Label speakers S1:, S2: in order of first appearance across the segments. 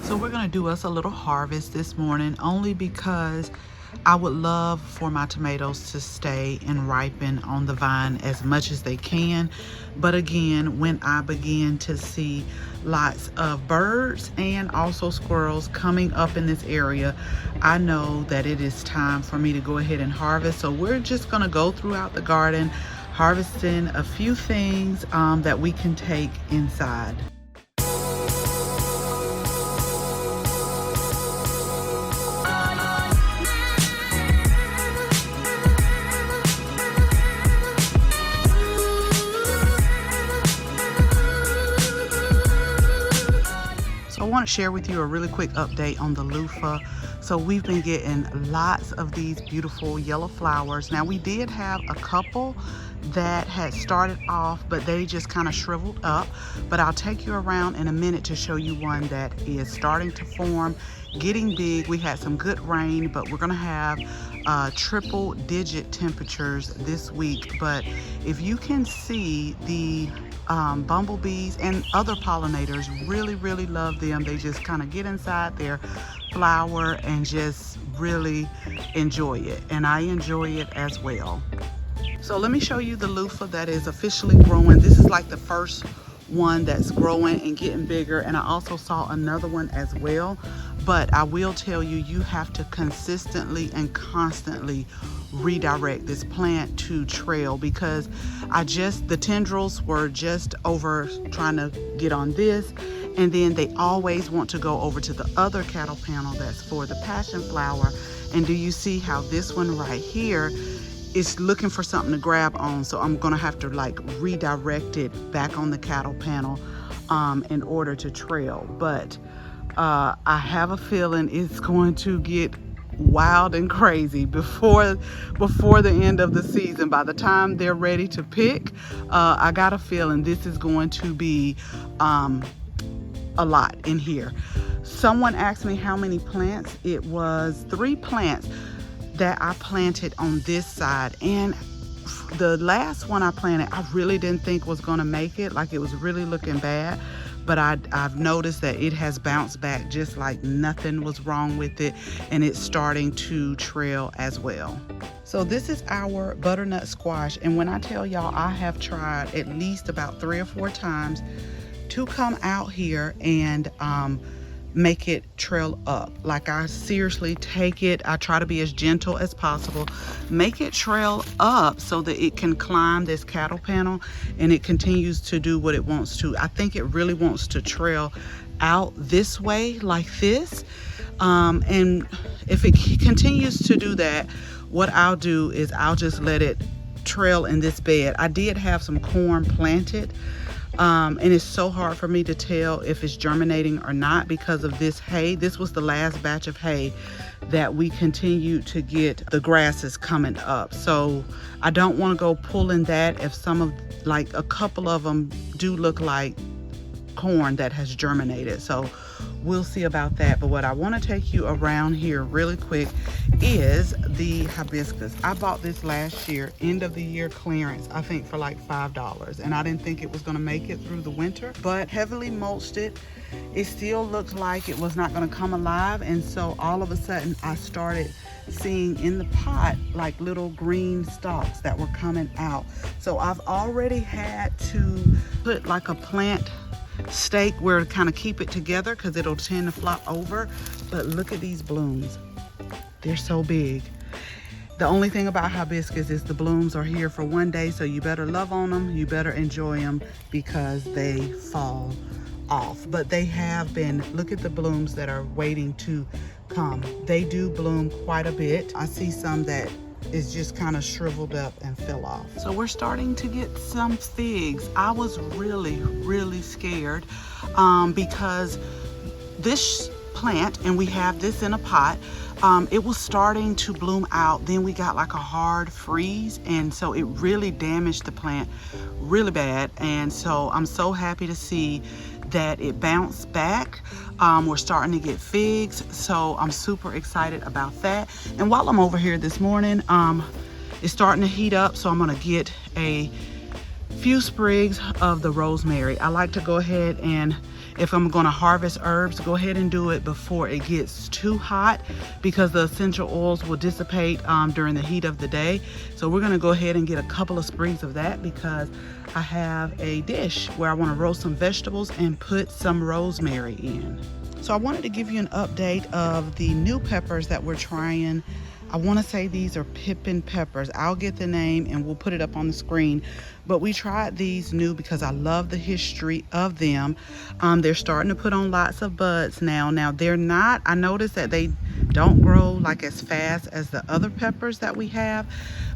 S1: So we're gonna do us a little harvest this morning, only because I would love for my tomatoes to stay and ripen on the vine as much as they can. But again, when I begin to see lots of birds and also squirrels coming up in this area, I know that it is time for me to go ahead and harvest. So we're just gonna go throughout the garden, harvesting a few things that we can take inside. I want to share with you a really quick update on the LUFFA. So we've been getting lots of these beautiful yellow flowers. Now we did have a couple that had started off, but they just kind of shriveled up. But I'll take you around in a minute to show you one that is starting to form, getting big. We had some good rain, but we're gonna have triple digit temperatures this week. But if you can see, the bumblebees and other pollinators really love them. They just kind of get inside their flower and just really enjoy it, and I enjoy it as well. So let me show you the LUFFA that is officially growing. This is like the first one that's growing and getting bigger, and I also saw another one as well. But I will tell you, you have to consistently and constantly redirect this plant to trail, because the tendrils were just over trying to get on this, and then they always want to go over to the other cattle panel that's for the passion flower. And do you see how this one right here is looking for something to grab on? So I'm gonna have to like redirect it back on the cattle panel in order to trail. But I have a feeling it's going to get wild and crazy before the end of the season. By the time they're ready to pick, I got a feeling this is going to be a lot in here. Someone asked me how many plants. It was 3 plants that I planted on this side, and the last one I planted I really didn't think was gonna make it. Like, it was really looking bad. But I've noticed that it has bounced back just like nothing was wrong with it, and it's starting to trail as well. So this is our butternut squash, and when I tell y'all, I have tried at least about 3 or 4 times to come out here and make it trail up. Like, I seriously take it, I try to be as gentle as possible, make it trail up so that it can climb this cattle panel and it continues to do what it wants to. I think it really wants to trail out this way, like this. And if it continues to do that, what I'll do is I'll just let it trail in this bed. I did have some corn planted, and it's so hard for me to tell if it's germinating or not because of this hay. This was the last batch of hay that we continued to get the grasses coming up. So I don't want to go pulling that if like a couple of them do look like corn that has germinated. So we'll see about that. But what I want to take you around here really quick is the hibiscus. I bought this last year, end of the year clearance, I think for like $5, and I didn't think it was going to make it through the winter, but heavily mulched it. It still looked like it was not going to come alive, and so all of a sudden I started seeing in the pot like little green stalks that were coming out. So I've already had to put like a plant stake where to kind of keep it together because it'll tend to flop over. But look at these blooms, they're so big. The only thing about hibiscus is the blooms are here for one day, so you better love on them, you better enjoy them, because they fall off. But they have been, look at the blooms that are waiting to come. They do bloom quite a bit. I see some that is just kind of shriveled up and fell off. So we're starting to get some figs. I was really scared because this plant, and we have this in a pot, it was starting to bloom out. Then we got like a hard freeze, and so it really damaged the plant really bad. And so I'm so happy to see that it bounced back. We're starting to get figs, so I'm super excited about that. And while I'm over here this morning, it's starting to heat up, so I'm gonna get a few sprigs of the rosemary. I like to go ahead and, if I'm going to harvest herbs, go ahead and do it before it gets too hot, because the essential oils will dissipate during the heat of the day. So we're going to go ahead and get a couple of sprigs of that, because I have a dish where I want to roast some vegetables and put some rosemary in. So I wanted to give you an update of the new peppers that we're trying. I want to say these are Pippin peppers. I'll get the name and we'll put it up on the screen. But we tried these new because I love the history of them. They're starting to put on lots of buds now. Now they're not, I noticed that they don't grow like as fast as the other peppers that we have.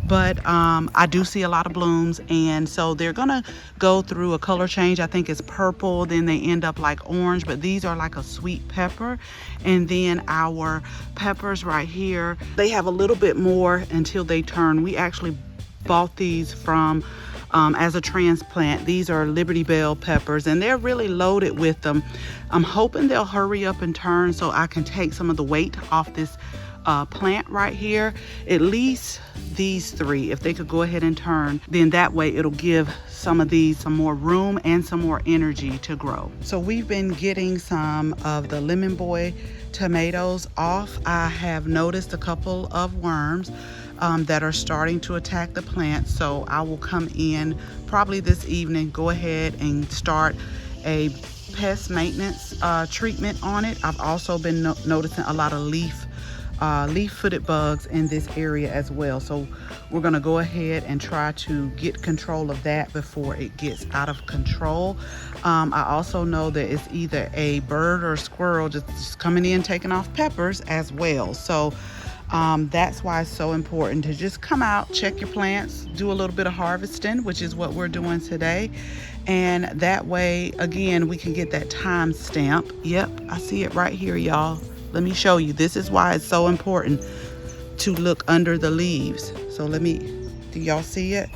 S1: But I do see a lot of blooms, and so they're gonna go through a color change. I think it's purple, then they end up like orange, but these are like a sweet pepper. And then our peppers right here, they have a little bit more until they turn. We actually bought these from as a transplant. These are Liberty Bell peppers, and they're really loaded with them. I'm hoping they'll hurry up and turn so I can take some of the weight off this plant right here. At least these three, if they could go ahead and turn, then that way it'll give some of these some more room and some more energy to grow. So we've been getting some of the Lemon Boy tomatoes off. I have noticed a couple of worms that are starting to attack the plant, so I will come in probably this evening, go ahead and start a pest maintenance treatment on it. I've also been noticing a lot of leaf-footed bugs in this area as well, so we're going to go ahead and try to get control of that before it gets out of control. I also know that it's either a bird or a squirrel just coming in taking off peppers as well. So that's why it's so important to just come out, check your plants, do a little bit of harvesting, which is what we're doing today. And that way, again, we can get that time stamp. Yep, I see it right here, y'all. Let me show you. This is why it's so important to look under the leaves. So do y'all see it?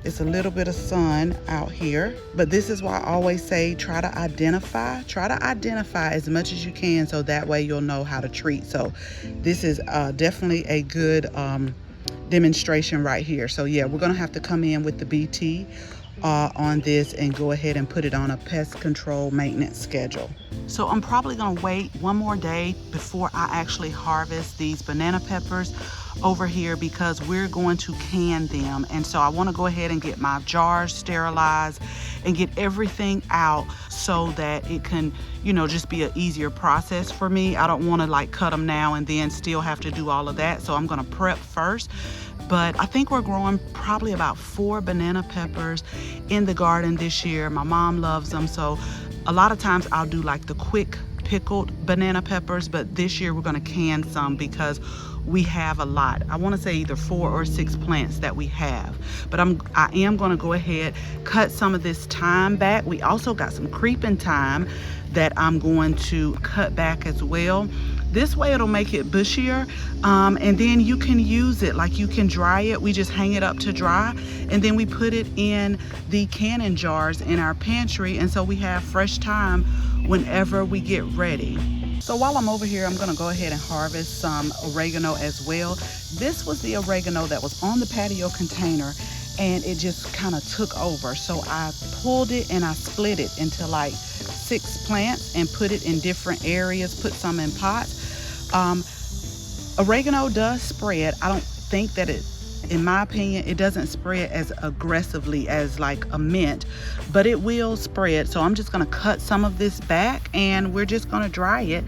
S1: It's a little bit of sun out here, but this is why I always say try to identify as much as you can, so that way you'll know how to treat. So this is definitely a good demonstration right here. So yeah, we're gonna have to come in with the BT on this and go ahead and put it on a pest control maintenance schedule. So I'm probably gonna wait one more day before I actually harvest these banana peppers over here, because we're going to can them. And so I want to go ahead and get my jars sterilized and get everything out so that it can, you know, just be an easier process for me. I don't want to like cut them now and then still have to do all of that. So I'm going to prep first. But I think we're growing probably about 4 banana peppers in the garden this year. My mom loves them, so a lot of times I'll do like the quick pickled banana peppers, but this year we're going to can some because we have a lot. I want to say either 4 or 6 plants that we have, but I am going to go ahead, cut some of this thyme back. We also got some creeping thyme that I'm going to cut back as well. This way it'll make it bushier, and then you can use it, like you can dry it. We just hang it up to dry, and then we put it in the canning jars in our pantry, and so we have fresh thyme whenever we get ready. So while I'm over here, I'm gonna go ahead and harvest some oregano as well. This was the oregano that was on the patio container, and it just kind of took over. So I pulled it and I split it into like 6 plants and put it in different areas, put some in pots. Oregano does spread. I don't think that in my opinion, it doesn't spread as aggressively as like a mint, but it will spread. So I'm just gonna cut some of this back and we're just gonna dry it.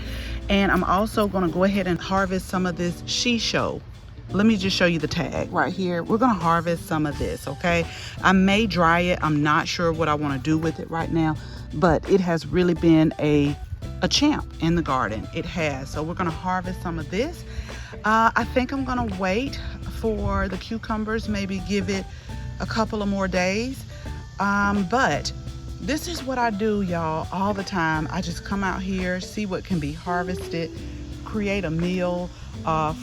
S1: And I'm also gonna go ahead and harvest some of this shisho. Let me just show you the tag right here. We're gonna harvest some of this, okay? I may dry it. I'm not sure what I wanna do with it right now, but it has really been a champ in the garden. It has. So we're gonna harvest some of this. I think I'm gonna wait for the cucumbers, maybe give it a couple of more days. But this is what I do, y'all, all the time. I just come out here, see what can be harvested, create a meal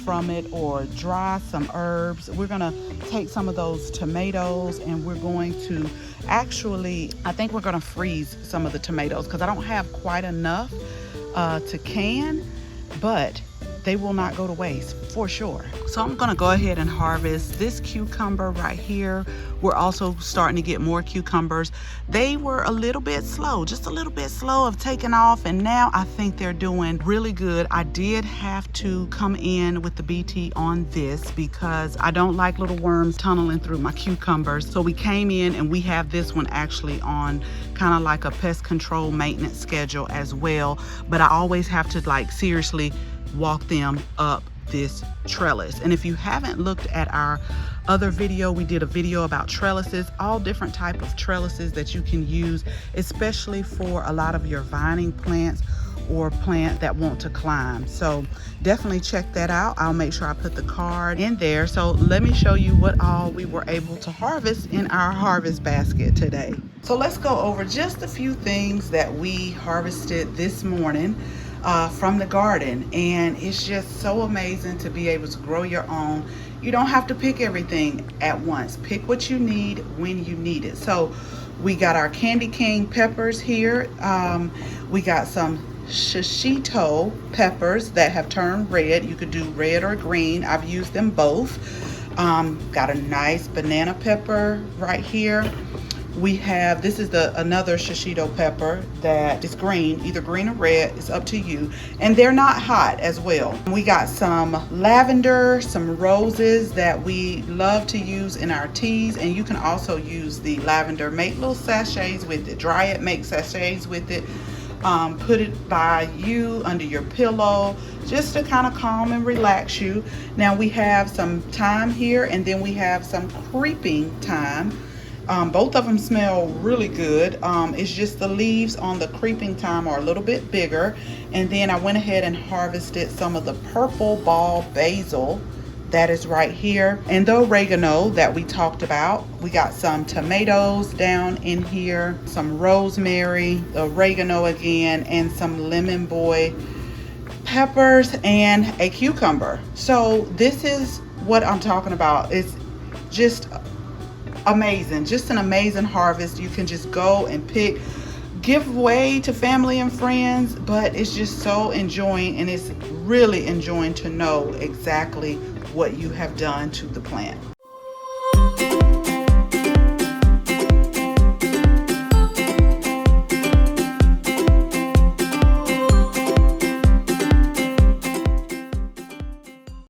S1: from it, or dry some herbs. We're gonna take some of those tomatoes and we're going to actually, I think we're gonna freeze some of the tomatoes because I don't have quite enough to can, but they will not go to waste for sure. So I'm gonna go ahead and harvest this cucumber right here. We're also starting to get more cucumbers. They were a little bit slow, just a little bit slow of taking off, and now I think they're doing really good. I did have to come in with the BT on this because I don't like little worms tunneling through my cucumbers. So we came in and we have this one actually on kind of like a pest control maintenance schedule as well. But I always have to like seriously walk them up this trellis. And if you haven't looked at our other video, we did a video about trellises, all different type of trellises that you can use, especially for a lot of your vining plants or plants that want to climb. So definitely check that out. I'll make sure I put the card in there. So let me show you what all we were able to harvest in our harvest basket today. So let's go over just a few things that we harvested this morning from the garden, and it's just so amazing to be able to grow your own. You don't have to pick everything at once. Pick what you need when you need it. So we got our candy cane peppers here. We got some shishito peppers that have turned red. You could do red or green. I've used them both. Got a nice banana pepper right here. We have, this is another shishito pepper that is green, either green or red, it's up to you. And they're not hot as well. We got some lavender, some roses that we love to use in our teas. And you can also use the lavender, make little sachets with it, dry it, make sachets with it. Put it by you under your pillow just to kind of calm and relax you. Now we have some thyme here, and then we have some creeping thyme. Both of them smell really good. It's just the leaves on the creeping thyme are a little bit bigger. And then I went ahead and harvested some of the purple ball basil that is right here, and the oregano that we talked about. We got some tomatoes down in here, some rosemary, oregano again, and some lemon boy peppers and a cucumber. So this is what I'm talking about. It's just amazing, just an amazing harvest. You can just go and pick, give away to family and friends, but it's just so enjoying, and it's really enjoying to know exactly what you have done to the plant.